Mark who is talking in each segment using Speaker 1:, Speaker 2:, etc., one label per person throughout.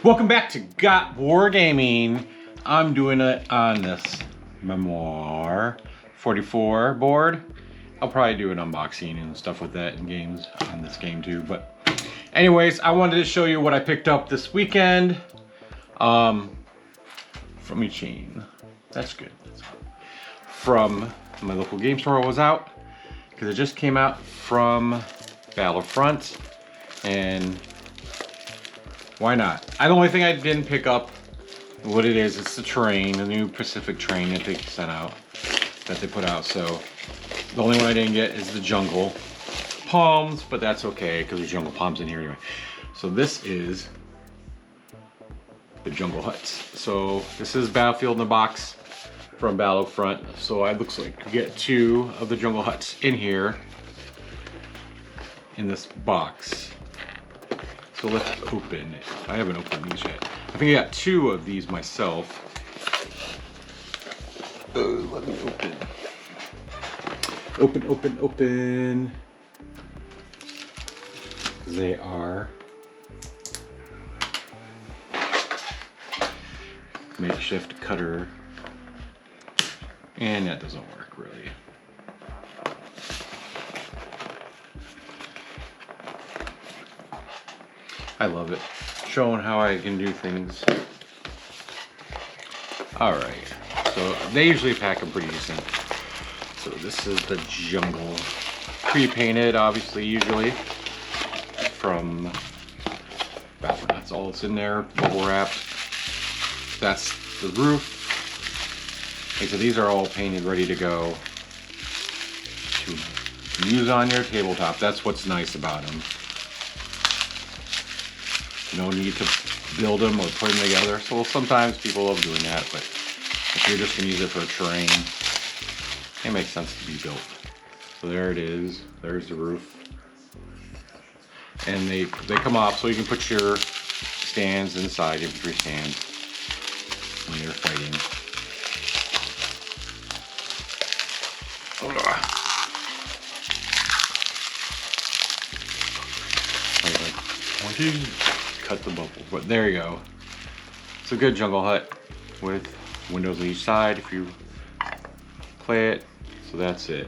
Speaker 1: Welcome back to Got Wargaming. I'm doing it on this Memoir 44 board. I'll probably do an unboxing and stuff with that in games on this game too. But anyways, I wanted to show you what I picked up this weekend. From each chain. That's good. From my local game store. I was out because it just came out from Battlefront, and why not? The only thing I didn't pick up what it is, it's the terrain, the new Pacific terrain that they sent out, that they put out. So the only one I didn't get is the jungle palms, but that's okay because there's jungle palms in here anyway. So this is the jungle huts. So this is Battlefield in the box from Battlefront. So it looks like you get 2 of the jungle huts in here in this box. So let's open it. I haven't opened these yet. I think I got 2 of these myself. Let me open. Open. They are makeshift cutter. And that doesn't work really. I love it. Showing how I can do things. Alright, so they usually pack them pretty decent. So this is the jungle. Pre-painted, obviously, usually. From Battlefront. That's all that's in there. Bubble wrapped. That's the roof. Okay, so these are all painted, ready to go. To use on your tabletop. That's what's nice about them. No need to build them or put them together. So sometimes people love doing that, but if you're just gonna use it for terrain, it makes sense to be built. So there it is. There's the roof. And they come off so you can put your stands inside, infantry stands, when you're fighting. Cut the bubble, but there you go. It's a good jungle hut with windows on each side if you play it. So that's it.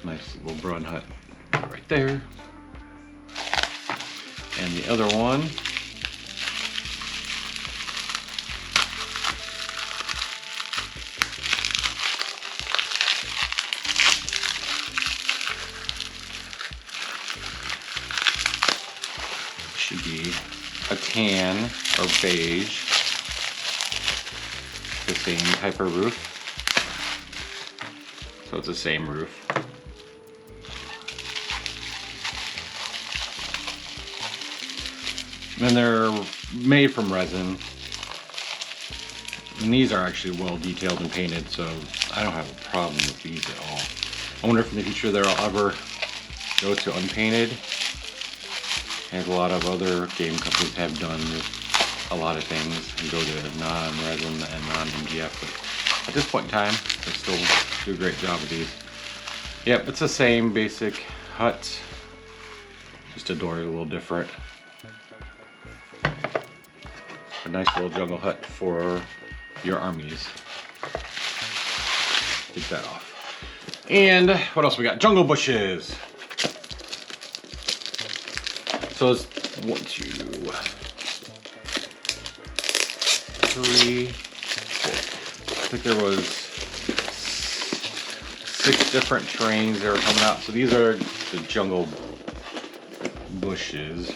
Speaker 1: Nice little brown hut right there. And the other one should be a tan or beige, the same type of roof. So it's the same roof. And they're made from resin. And these are actually well detailed and painted, so I don't have a problem with these at all. I wonder if in the future they'll ever go to unpainted, as a lot of other game companies have done with a lot of things, and go to non-resin and non-MDF. But at this point in time, they still do a great job with these. Yep, it's the same basic hut, just a door a little different. A nice little jungle hut for your armies. Take that off. And what else we got? Jungle bushes. So it's 1, 2, 3, 4. I think there was 6 different terrains that were coming out. So these are the jungle bushes.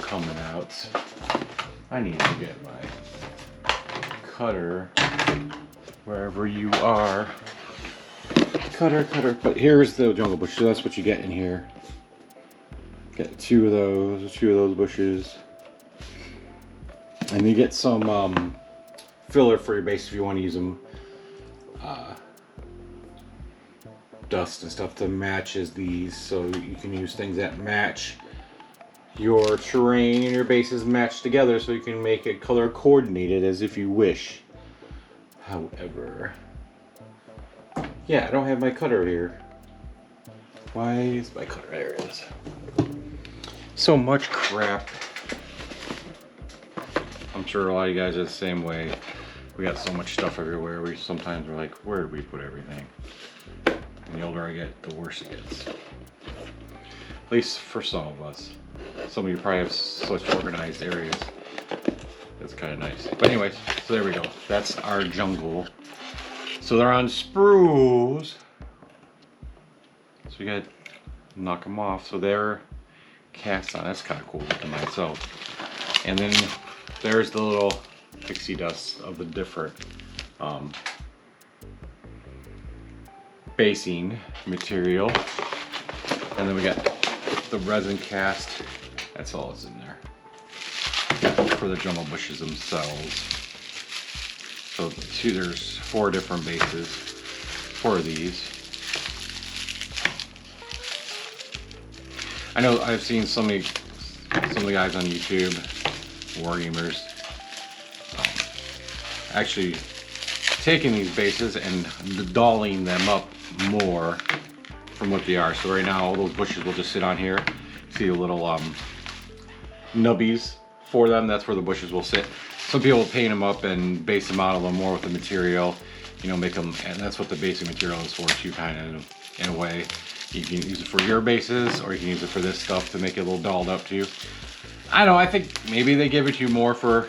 Speaker 1: Coming out. I need to get my cutter wherever you are. Cutter. But here's the jungle bush. So that's what you get in here. Get 2 of those bushes. And you get some filler for your base if you want to use them. Dust and stuff to matches these, so you can use things that match your terrain and your bases match together, so you can make it color coordinated as if you wish. However, Yeah, I don't have my cutter here. Why is my cutter? There it is. So much crap. I'm sure a lot of you guys are the same way. We got so much stuff everywhere. We sometimes we're like, where did we put everything? And the older I get, the worse it gets. At least for some of us. Some of you probably have such organized areas. That's kind of nice. But anyways, so there we go. That's our jungle. So they're on sprues. So we gotta knock them off. So they're cast on. That's kind of cool looking myself. And then there's the little pixie dust of the different basing material. And then we got the resin cast. That's all that's in there for the jungle bushes themselves. So there's 4 different bases for these. I know I've seen some of the guys on YouTube, wargamers, actually taking these bases and dolling them up more from what they are. So right now all those bushes will just sit on here. See the little nubbies for them. That's where the bushes will sit. Some people paint them up and base them out a little more with the material, you know, make them, and that's what the basic material is for too, kind of, in a way. You can use it for your bases, or you can use it for this stuff to make it a little dolled up to you. I don't know, I think maybe they give it to you more for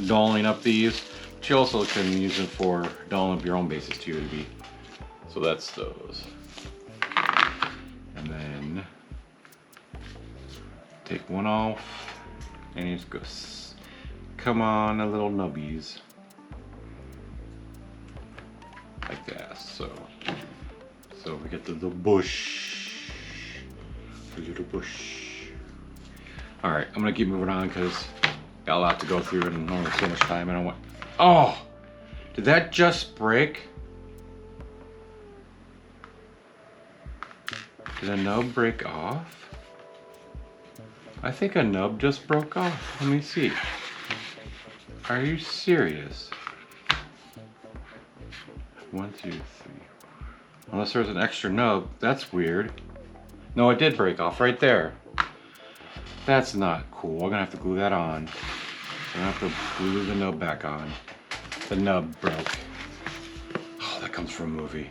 Speaker 1: dolling up these, but you also can use it for dolling up your own bases too, to be. So that's those. And then take one off, and you just go, come on, a little nubbies. Like that, so we get the bush, the little bush. All right, I'm gonna keep moving on because got a lot to go through and only so much time. And I want, oh, did that just break? Did a nub break off? I think a nub just broke off. Let me see. Are you serious? 1, 2, 3. Unless there's an extra nub. That's weird. No, it did break off right there. That's not cool. I'm gonna have to glue that on. I'm gonna have to glue the nub back on. The nub broke. Oh, that comes from a movie.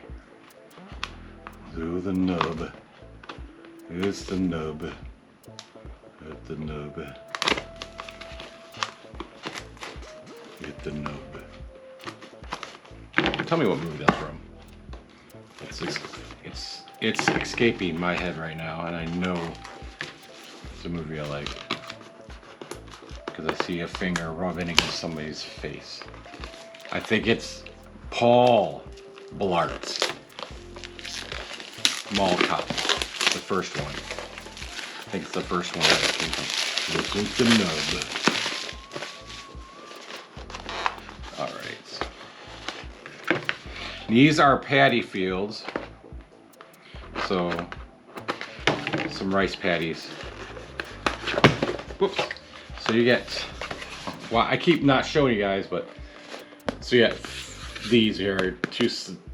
Speaker 1: Glue the nub. It's the nub. It's the nub. Get the nub. Tell me what movie that's from. It's escaping my head right now, and I know it's a movie I like because I see a finger rubbing against somebody's face. I think it's Paul Blart's Mall Cop, the first one. I think it's the first one that came from. This is the nub. These are paddy fields, so some rice paddies. Whoops. So you get, well, I keep not showing you guys, but so you get these here,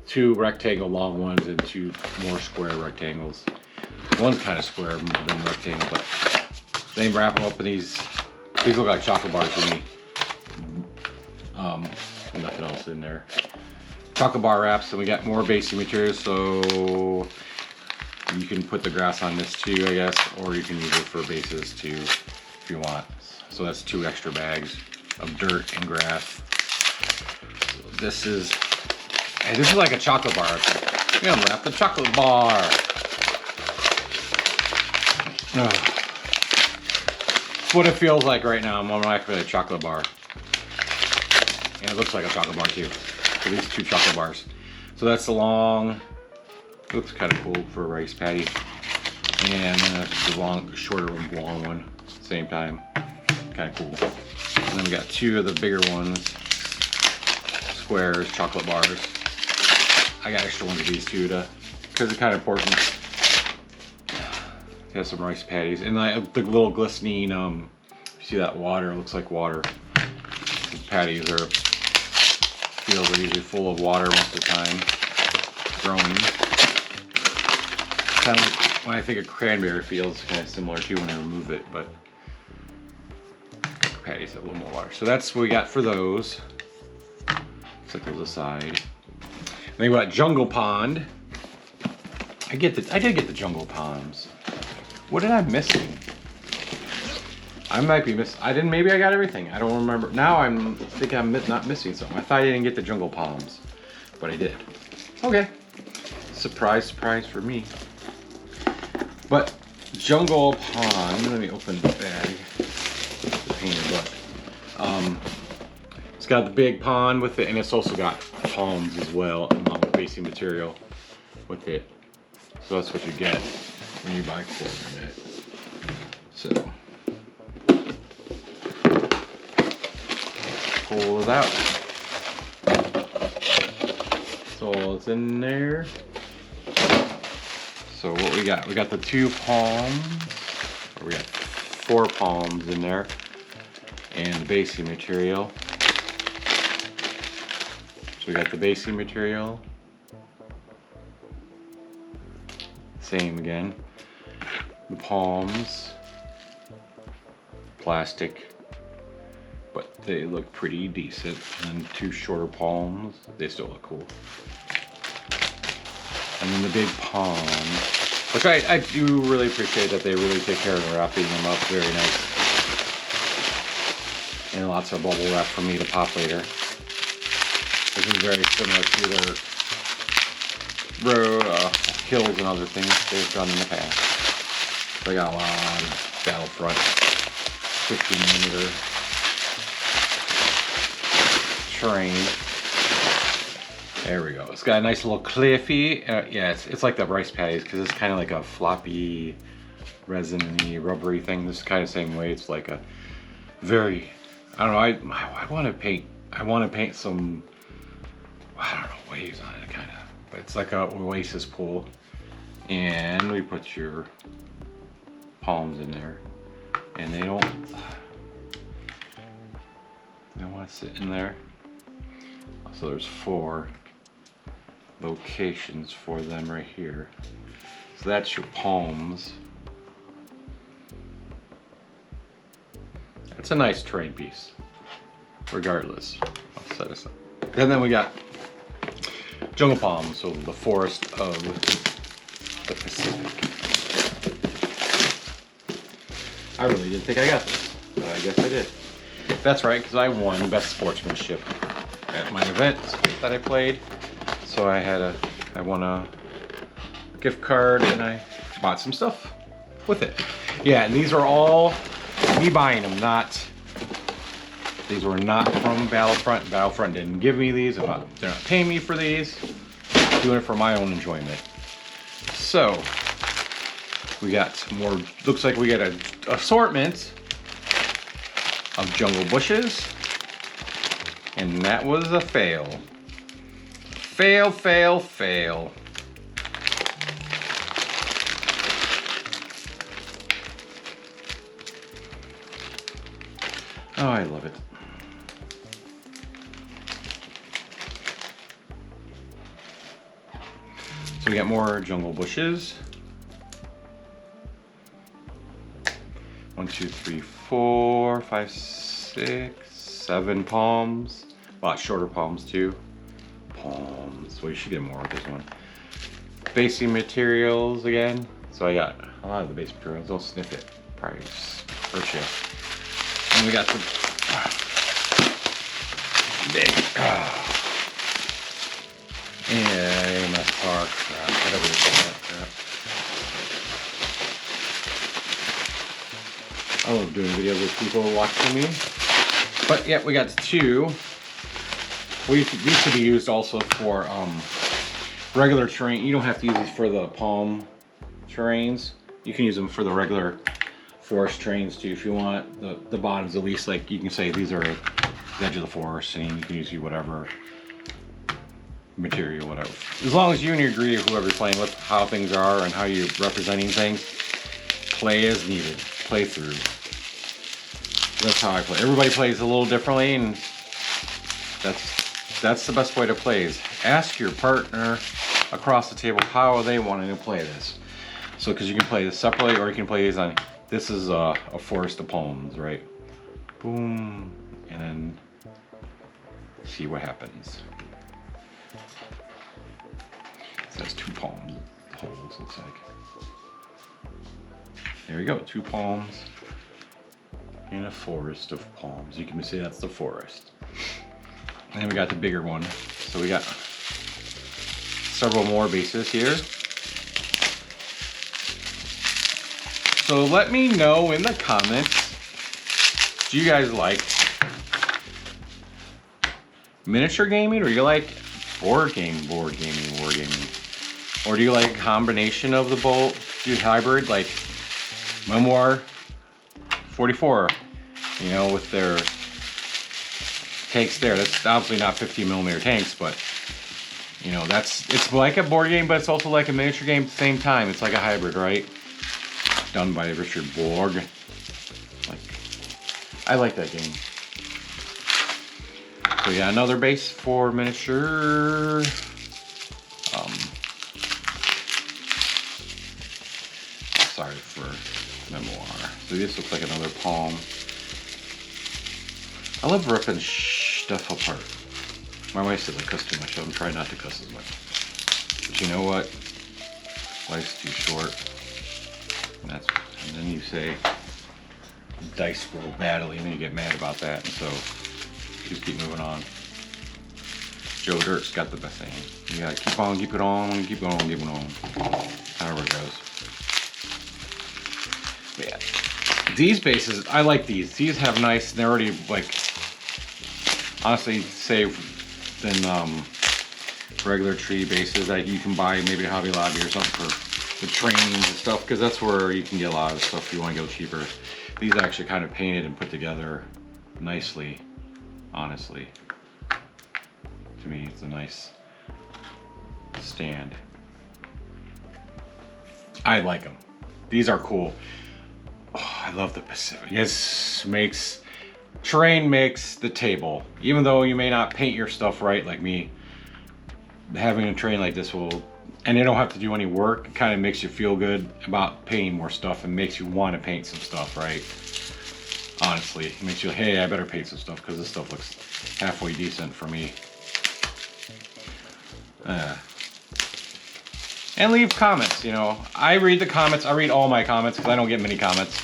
Speaker 1: two rectangle long ones and 2 more square rectangles. One's kind of square than rectangle, but they wrap them up in these look like chocolate bars to me. And nothing else in there. Chocolate bar wraps, and we got more basic materials, so you can put the grass on this too, I guess, or you can use it for bases too if you want. So that's 2 extra bags of dirt and grass. So this is like a chocolate bar. I'm gonna wrap the chocolate bar. It's what it feels like right now. I'm wrapping a chocolate bar, and it looks like a chocolate bar too. So these 2 chocolate bars. So that's the long, looks kind of cool for a rice patty. And the shorter long one, same time. Kind of cool. And then we got 2 of the bigger ones, squares, chocolate bars. I got extra ones of these too, because it's kind of important. Got some rice patties. And the little glistening, you see that water, it looks like water. These patties are, fields are usually full of water most of the time. growing. Kind of like when I think of cranberry feels kind of similar to when I remove it, but Paddy's a little more water. So that's what we got for those. Set those aside. Then we got Jungle Pond. I did get the Jungle Ponds. What did I missing? I might be missing. Maybe I got everything. I don't remember. Now I'm thinking I'm not missing something. I thought I didn't get the Jungle Palms, but I did. Okay. Surprise, surprise for me. But Jungle Pond, let me open the bag. The painted butt. It's got the big pond with it, and it's also got palms as well, along with basing material with it. So that's what you get when you buy quarter net. So pull it out. So it's in there. So what we got? We got the 2 palms. Or we got 4 palms in there, and the basing material. So we got the basing material. Same again. The palms, plastic, but they look pretty decent. And 2 shorter palms, they still look cool. And then the big palm, which I do really appreciate that they really take care of wrapping them up very nice. And lots of bubble wrap for me to pop later. This is very similar to their kills and other things they've done in the past. They got a lot of Battlefront 15mm terrain. There we go. It's got a nice little cliffy. Yeah, it's like the rice patties because it's kind of like a floppy, resiny, rubbery thing. This is kind of the same way. It's like a very, I don't know. I want to paint. I want to paint some, I don't know, waves on it, kind of. But it's like a oasis pool, and we put your palms in there, and they don't want to sit in there. So there's 4 locations for them right here. So that's your palms. It's a nice terrain piece, regardless. I'll set this up. And then we got Jungle Palms, so the forest of the Pacific. I really didn't think I got this, but I guess I did. That's right, because I won Best Sportsmanship at my event that I played. So I won a gift card, and I bought some stuff with it. Yeah, and these are all me buying them, these were not from Battlefront. Battlefront didn't give me these. They're not paying me for these. I'm doing it for my own enjoyment. So we got more, looks like we got an assortment of jungle bushes. And that was a fail. Fail, fail, fail. Oh, I love it. So we got more jungle bushes. 1, 2, 3, 4, 5, 6, 7 palms. A lot shorter palms too. Palms. Well, you should get more with this one. Basing materials again. So I got a lot of the base materials. Don't sniff it. Probably hurt you. And we got the big AMSR crap, whatever you call that crap. I love doing videos with people watching me. But yeah, we got 2. These could be used also for regular terrain. You don't have to use these for the palm terrains. You can use them for the regular forest terrains too if you want. The bottoms at least, like you can say these are the edge of the forest, and you can use whatever material, whatever. As long as you and you agree, whoever you're playing with, how things are and how you're representing things, play as needed. Play through. That's how I play. Everybody plays a little differently, and that's the best way to play is ask your partner across the table how they wanted to play this. So, because you can play this separately, or you can play these on. This is a forest of palms, right? Boom, and then see what happens. So that's 2 palms holes, looks like. There you go, 2 palms in a forest of palms. You can see that's the forest. And then we got the bigger one. So we got several more bases here. So let me know in the comments, do you guys like miniature gaming, or you like board gaming? Or do you like a combination of the both? Do you hybrid, like Memoir 44, you know, with their tanks there. That's obviously not 15mm tanks, but you know, it's like a board game, but it's also like a miniature game at the same time. It's like a hybrid, right? Done by Richard Borg. I like that game. So yeah, another base for miniature. Sorry for Memoir. So this looks like another palm. I love ripping stuff apart. My wife says I cuss too much, so I'm trying not to cuss as much. But you know what? Life's too short. And then you say dice roll badly, and then you get mad about that, and so you just keep moving on. Joe Dirt's got the best saying. You gotta keep on, keep it on, keep on, keep it on. However it goes. But yeah. These bases, I like these. These have nice, they're already like, honestly, say than regular tree bases that you can buy maybe at Hobby Lobby or something for the trains and stuff, because that's where you can get a lot of stuff if you want to go cheaper. These are actually kind of painted and put together nicely, honestly. To me, it's a nice stand. I like them. These are cool. Oh, I love the Pacific. Terrain makes the table. Even though you may not paint your stuff right, like me, having a terrain like this will, and you don't have to do any work, it kind of makes you feel good about painting more stuff and makes you want to paint some stuff, right? Honestly, it makes you, hey, I better paint some stuff because this stuff looks halfway decent for me. And leave comments, you know. I read the comments. I read all my comments because I don't get many comments.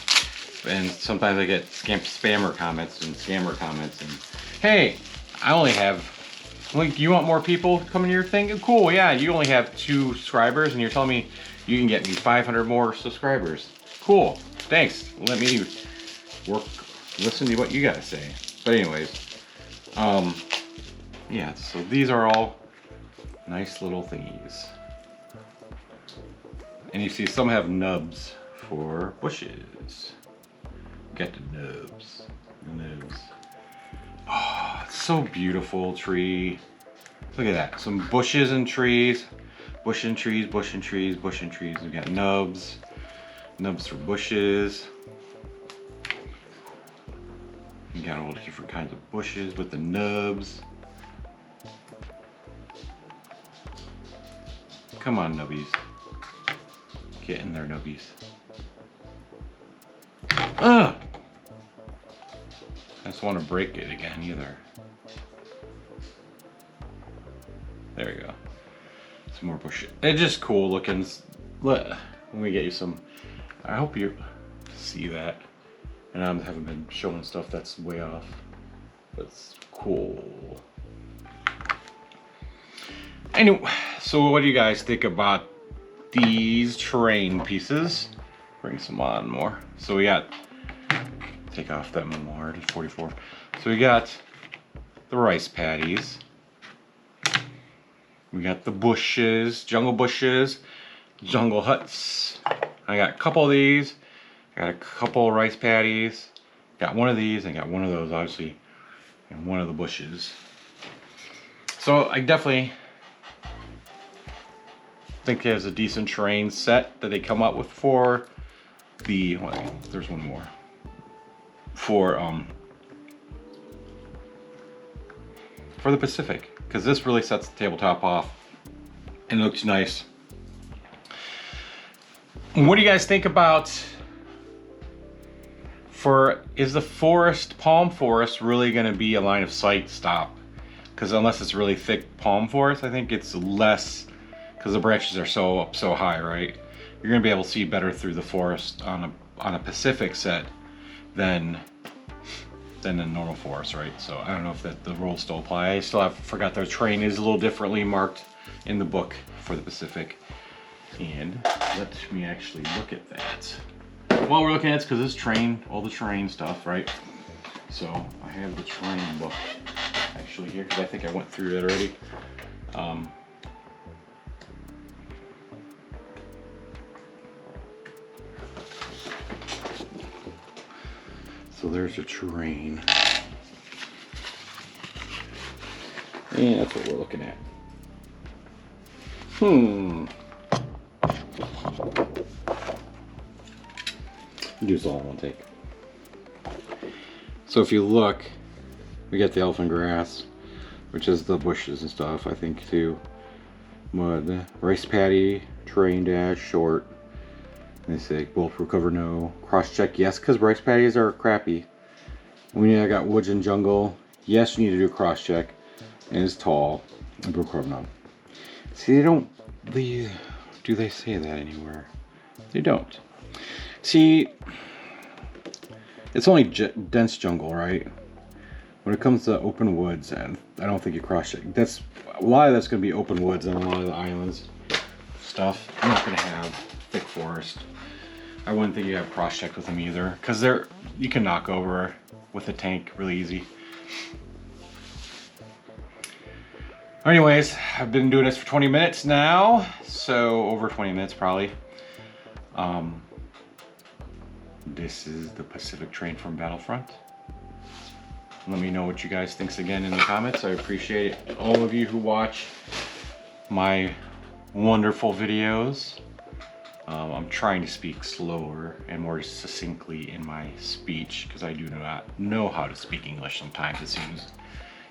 Speaker 1: And sometimes I get spammer comments and scammer comments. And hey, I only have, like, you want more people coming to your thing? Cool, yeah, you only have 2 subscribers and you're telling me you can get me 500 more subscribers. Cool, thanks. Let me listen to what you gotta say. But anyways, yeah, so these are all nice little thingies. And you see some have nubs for bushes. Got the nubs. Oh, it's so beautiful, tree. Look at that. Some bushes and trees. Bush and trees, bush and trees, bush and trees. We got nubs. Nubs for bushes. We got all different kinds of bushes with the nubs. Come on, nubbies. Get in there, nubbies. Ugh! I just want to break it again either. There you go. Some more bush. It's just cool looking. Let me get you some. I hope you see that. And I haven't been showing stuff that's way off. But it's cool. Anyway, so what do you guys think about these terrain pieces? Bring some on more. So we got, take off that Memoir to 44. So we got the rice paddies. We got the bushes, jungle huts. I got a couple of these. I got a couple of rice paddies. Got one of these and got one of those, obviously, and one of the bushes. So I definitely think there's a decent terrain set that they come up with for the, well, there's one more. For the Pacific, because this really sets the tabletop off and it looks nice. What do you guys think about, is the forest, palm forest, really going to be a line of sight stop? Because unless it's really thick palm forest, I think it's less, because the branches are so high, right? You're going to be able to see better through the forest on a Pacific set than a normal forest, right? So I don't know if the rules still apply. I still forgot their terrain is a little differently marked in the book for the Pacific. And let me actually look at that. While we're looking at it, because it's all the terrain stuff, right? So I have the terrain book actually here, because I think I went through it already. So there's the terrain. And that's what we're looking at. Do this all in one take. So if you look, we got the elephant grass, which is the bushes and stuff, I think, too. Mud, rice paddy, terrain dash, short. They say bulletproof cover, no. Cross check, yes, because rice paddies are crappy. I got woods and jungle. Yes, you need to do a cross check. And it's tall. And blue cover, no. See, do they say that anywhere? They don't. See, it's only dense jungle, right? When it comes to open woods, and I don't think you cross check. A lot of that's going to be open woods on a lot of the islands stuff. You're not going to have thick forest. I wouldn't think you have cross check with them either, because you can knock over with a tank really easy. Anyways, I've been doing this for 20 minutes now, so over 20 minutes probably. This is the Pacific train from Battlefront. Let me know what you guys think again in the comments. I appreciate all of you who watch my wonderful videos. I'm trying to speak slower and more succinctly in my speech, because I do not know how to speak English sometimes, it seems.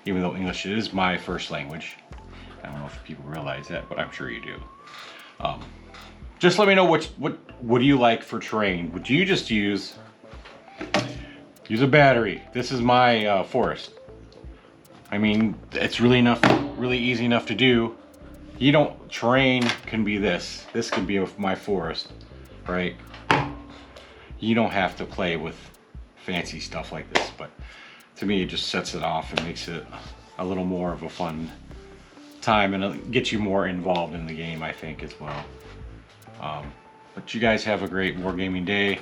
Speaker 1: Even though English is my first language. I don't know if people realize that, but I'm sure you do. Just let me know what do you like for terrain? Would you just use a battery? This is my forest. I mean, it's really easy enough to do. Terrain can be this. This can be my forest, right? You don't have to play with fancy stuff like this, but to me, it just sets it off and makes it a little more of a fun time, and it gets you more involved in the game, I think, as well. But you guys have a great wargaming day,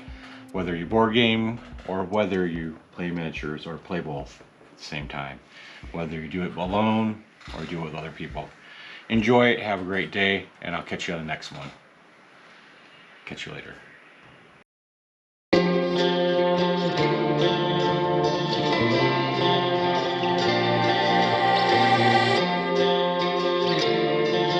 Speaker 1: whether you board game or whether you play miniatures or play both at the same time. Whether you do it alone or do it with other people. Enjoy it, have a great day, and I'll catch you on the next one. Catch you later.